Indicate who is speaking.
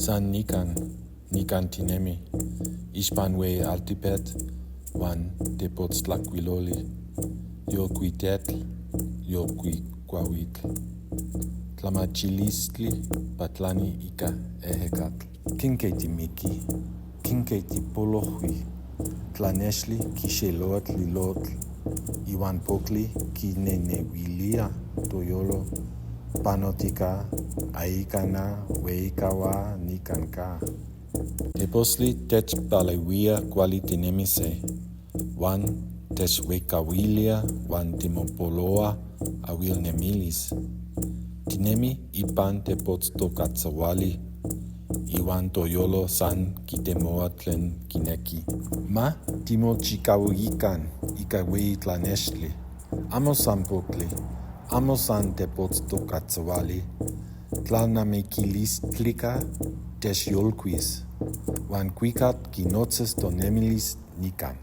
Speaker 1: San nikan tinemi, ishpanwe altipet, wan tepoztlacuiloli, yolcuitetl, yolcuicuahuitl, tlamachilistli, patlani ika ejecatl. Quinqueitimiki, quinqueitipolohui, tlanexli quixelotl lilotl, iwan pocli quinenehuilia toyolo, panotica, aikana, weikawa, nikanka. Teposli techpaleuia cuali tinemise, wan techweikawilia, wan timopoloa, awilnemilis. Tinemi ipan tepotztokatzawali, iwan toyolo san kitemoa tlen kineki. Ma timochikauikan ika weitlanexli, amo san pocli, amo san tepotztokatzawali, tlalnamikilistlica techyolquis, wan cuicat quinotzes tonemilis nikan.